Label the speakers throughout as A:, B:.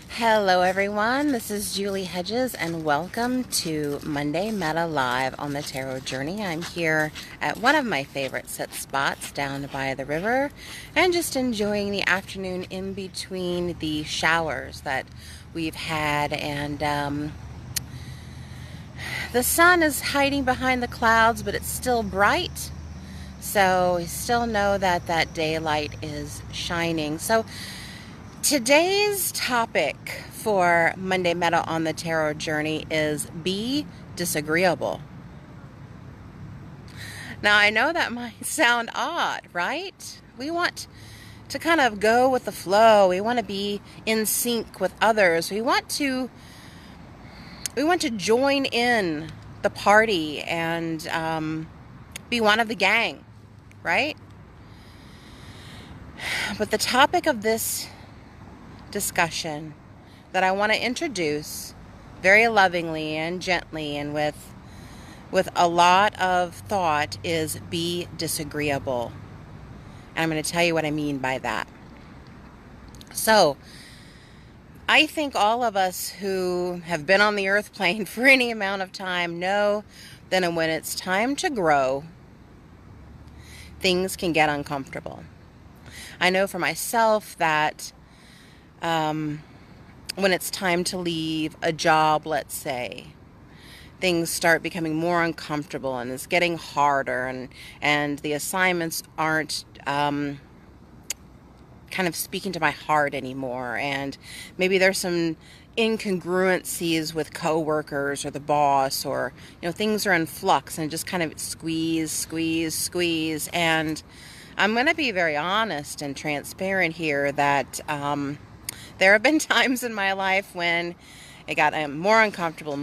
A: Hello everyone, this is Julie Hedges and welcome to Monday Metta Live on the Tarot Journey. I'm here at one of my favorite set spots down by the river and just enjoying the afternoon in between the showers that we've had, and the sun is hiding behind the clouds, but it's still bright. So we still know that that daylight is shining. So today's topic for Monday Metta on the Tarot Journey is be disagreeable. Now, I know that might sound odd, right? We want to kind of go with the flow. We want to be in sync with others. We want to join in the party and be one of the gang, right? But the topic of this discussion that I want to introduce very lovingly and gently and with a lot of thought is be disagreeable. And I'm going to tell you what I mean by that. So, I think all of us who have been on the earth plane for any amount of time know that when it's time to grow, things can get uncomfortable. I know for myself that when it's time to leave a job, let's say, things start becoming more uncomfortable and it's getting harder, and the assignments aren't kind of speaking to my heart anymore, and maybe there's some incongruencies with coworkers or the boss, or things are in flux and just kind of squeeze, and I'm going to be very honest and transparent here that there have been times in my life when it got more uncomfortable,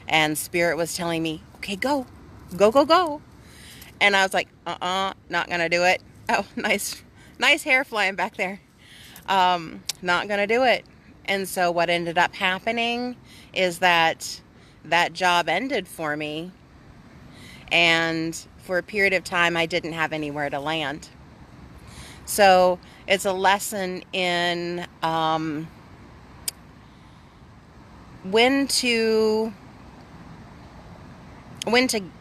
A: and Spirit was telling me, okay, go. And I was like, not gonna do it. Oh, nice hair flying back there. Not gonna do it. And so what ended up happening is that job ended for me, and for a period of time I didn't have anywhere to land. So it's a lesson in when to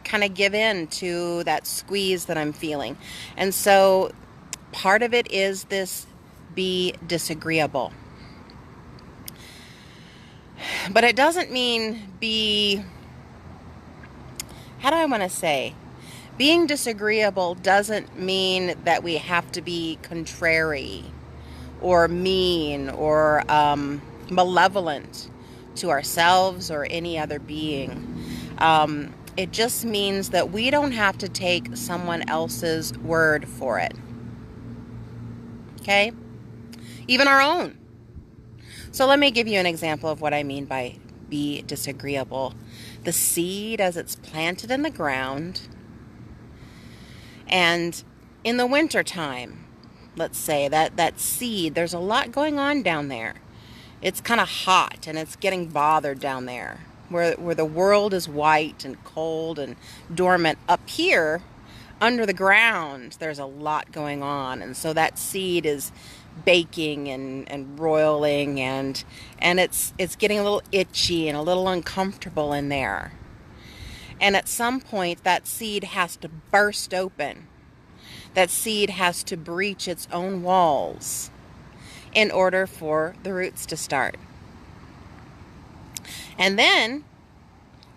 A: kind of give in to that squeeze that I'm feeling. And so part of it is this be disagreeable. But it doesn't mean how do I want to say? Being disagreeable doesn't mean that we have to be contrary or mean or malevolent to ourselves or any other being. It just means that we don't have to take someone else's word for it. Okay? Even our own. So let me give you an example of what I mean by be disagreeable. The seed as it's planted in the ground, and in the winter time, let's say that seed, there's a lot going on down there. It's kind of hot and it's getting bothered down there where the world is white and cold and dormant. Up here under the ground, there's a lot going on, and so that seed is baking and roiling, and it's getting a little itchy and a little uncomfortable in there. And at some point that seed has to burst open. That seed has to breach its own walls in order for the roots to start. And then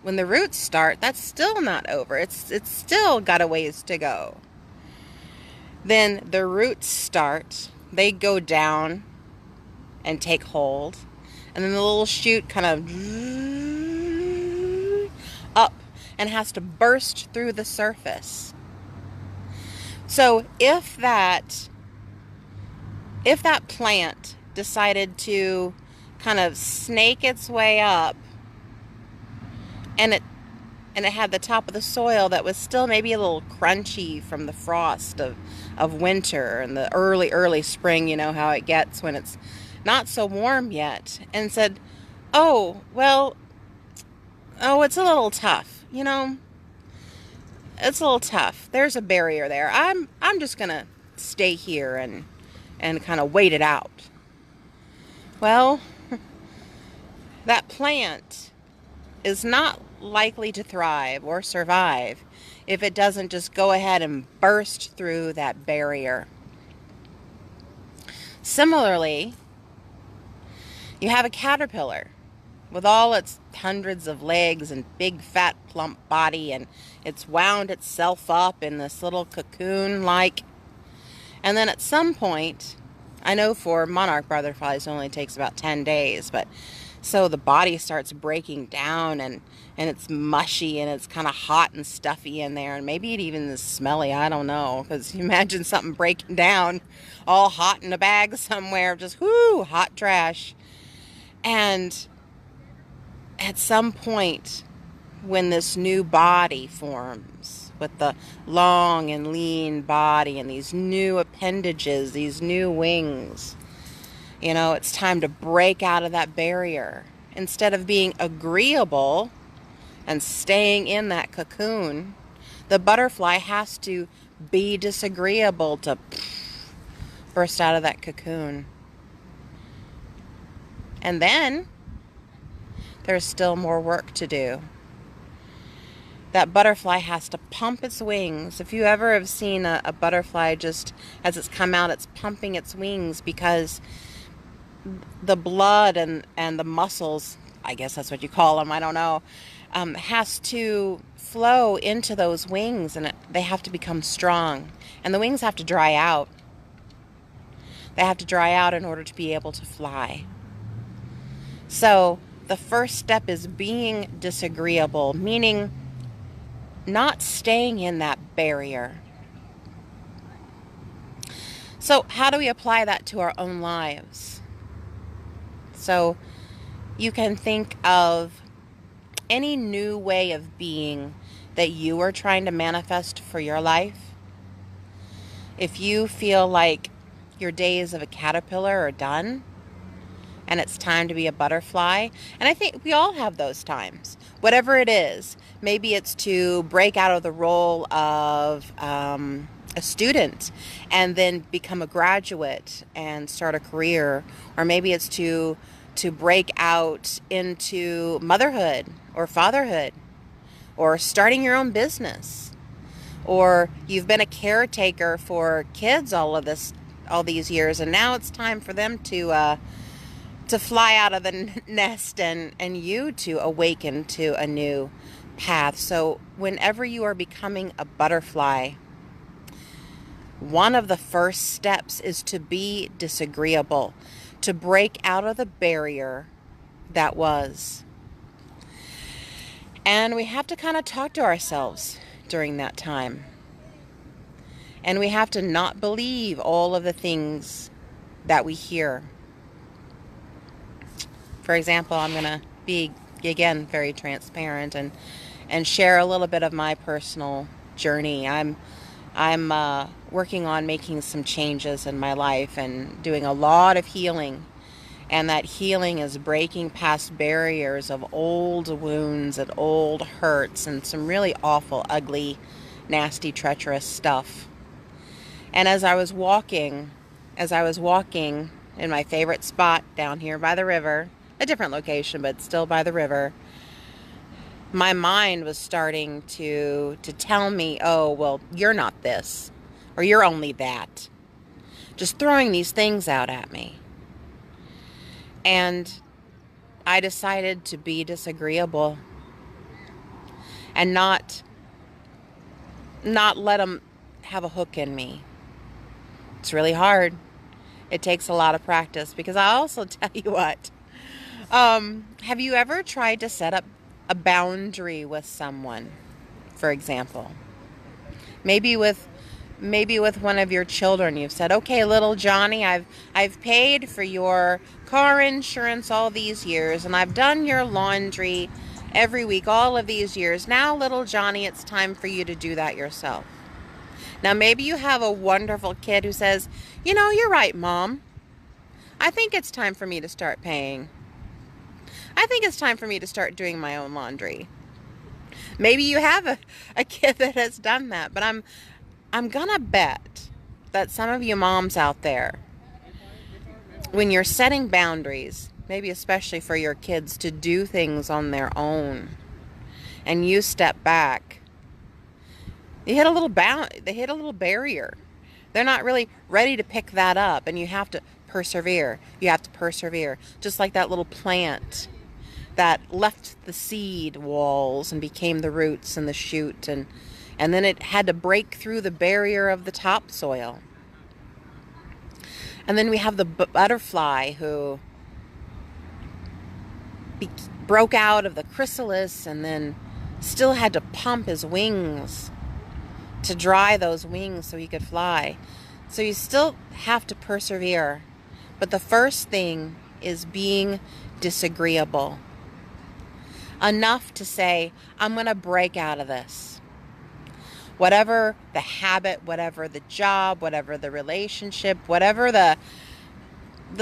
A: when the roots start, that's still not over. It's still got a ways to go. Then the roots start, they go down and take hold, and then the little shoot kind of up and has to burst through the surface. So if that plant decided to kind of snake its way up, and it had the top of the soil that was still maybe a little crunchy from the frost of winter and the early spring, you know how it gets when it's not so warm yet, and said, it's a little tough, it's a little tough. There's a barrier there. I'm just gonna stay here and and kind of wait it out. Well, that plant is not likely to thrive or survive if it doesn't just go ahead and burst through that barrier. Similarly, you have a caterpillar with all its hundreds of legs and big fat plump body, and it's wound itself up in this little cocoon and then at some point, I know for monarch butterflies it only takes about 10 days, but so the body starts breaking down and it's mushy and it's kind of hot and stuffy in there, and maybe it even is smelly, I don't know, because you imagine something breaking down all hot in a bag somewhere, just whoo, hot trash. And at some point, when this new body forms with the long and lean body and these new appendages, these new wings, it's time to break out of that barrier. Instead of being agreeable and staying in that cocoon, the butterfly has to be disagreeable to burst out of that cocoon. And then there's still more work to do. That butterfly has to pump its wings. If you ever have seen a butterfly, just as it's come out, it's pumping its wings because the blood and the muscles, I guess that's what you call them, I don't know, has to flow into those wings, and they have to become strong. And the wings have to dry out. They have to dry out in order to be able to fly. So the first step is being disagreeable, meaning not staying in that barrier. So how do we apply that to our own lives? So you can think of any new way of being that you are trying to manifest for your life. If you feel like your days of a caterpillar are done and it's time to be a butterfly, and I think we all have those times, whatever it is. Maybe it's to break out of the role of a student and then become a graduate and start a career, or maybe it's to break out into motherhood or fatherhood, or starting your own business, or you've been a caretaker for kids all these years, and now it's time for them to fly out of the nest and you to awaken to a new path. So whenever you are becoming a butterfly, one of the first steps is to be disagreeable, to break out of the barrier that was. And we have to kind of talk to ourselves during that time. And we have to not believe all of the things that we hear. For example, I'm going to be, again, very transparent and share a little bit of my personal journey. I'm working on making some changes in my life and doing a lot of healing. And that healing is breaking past barriers of old wounds and old hurts and some really awful, ugly, nasty, treacherous stuff. And as I was walking in my favorite spot down here by the river, a different location, but still by the river, my mind was starting to tell me, oh, well, you're not this, or you're only that. Just throwing these things out at me. And I decided to be disagreeable and not let them have a hook in me. It's really hard. It takes a lot of practice, because I also tell you what, have you ever tried to set up a boundary with someone, for example? Maybe with one of your children, you've said, okay, little Johnny, I've paid for your car insurance all these years, and I've done your laundry every week all of these years. Now, little Johnny, it's time for you to do that yourself. Now, maybe you have a wonderful kid who says, you're right, Mom. I think it's time for me to start paying. I think it's time for me to start doing my own laundry. Maybe you have a kid that has done that, but I'm gonna bet that some of you moms out there when you're setting boundaries, maybe especially for your kids to do things on their own, and you step back, they hit a little barrier. They're not really ready to pick that up, and you have to persevere. You have to persevere. Just like that little plant that left the seed walls and became the roots and the shoot, and then it had to break through the barrier of the topsoil. And then we have the butterfly who broke out of the chrysalis and then still had to pump his wings to dry those wings so he could fly. So you still have to persevere. But the first thing is being disagreeable. Enough to say, I'm going to break out of this. Whatever the habit, whatever the job, whatever the relationship, whatever the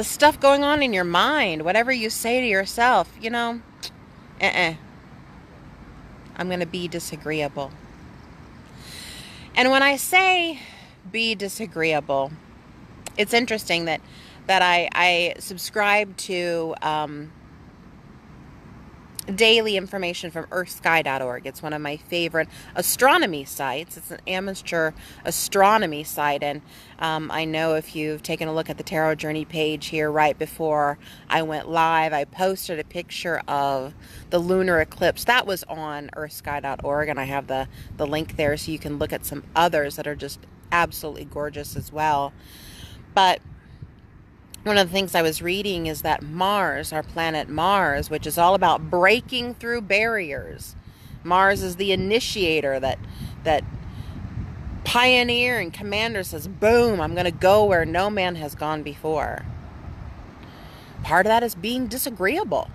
A: stuff going on in your mind, whatever you say to yourself, I'm going to be disagreeable. And when I say be disagreeable, it's interesting that I subscribe to daily information from earthsky.org. It's one of my favorite astronomy sites. It's an amateur astronomy site, and I know if you've taken a look at the Tarot Journey page here right before I went live, I posted a picture of the lunar eclipse. That was on earthsky.org, and I have the link there so you can look at some others that are just absolutely gorgeous as well. But one of the things I was reading is that Mars, our planet Mars, which is all about breaking through barriers. Mars is the initiator, that pioneer and commander says, boom, I'm going to go where no man has gone before. Part of that is being disagreeable.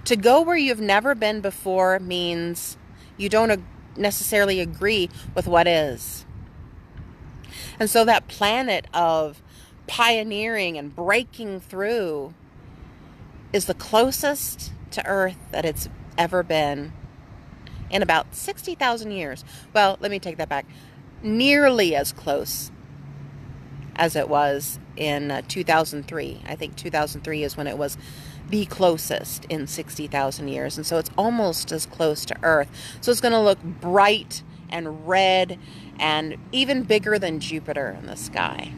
A: To go where you've never been before means you don't necessarily agree with what is. And so that planet of pioneering and breaking through is the closest to Earth that it's ever been in about 60,000 years. Well, let me take that back. Nearly as close as it was in 2003. I think 2003 is when it was the closest in 60,000 years. And so it's almost as close to Earth. So it's going to look bright and red and even bigger than Jupiter in the sky.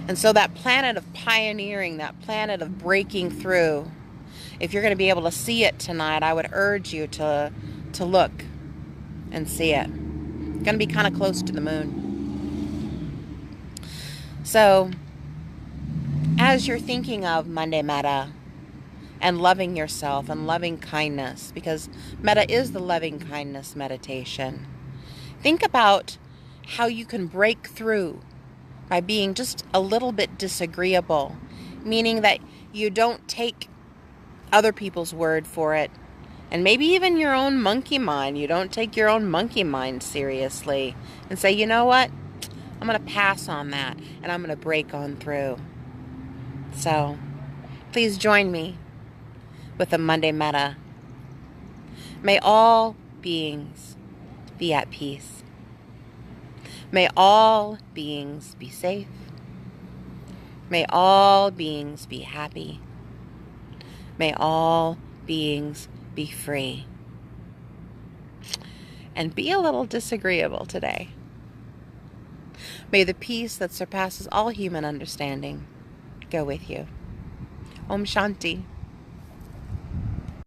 A: And so that planet of pioneering, that planet of breaking through, if you're going to be able to see it tonight, I would urge you to look and see it. It's going to be kind of close to the moon. So, as you're thinking of Monday Metta and loving yourself and loving kindness, because Metta is the loving kindness meditation, think about how you can break through by being just a little bit disagreeable, meaning that you don't take other people's word for it, and maybe even your own monkey mind. You don't take your own monkey mind seriously and say, you know what, I'm going to pass on that and I'm going to break on through. So please join me with a Monday Metta. May all beings be at peace. May all beings be safe. May all beings be happy. May all beings be free. And be a little disagreeable today. May the peace that surpasses all human understanding go with you. Om Shanti.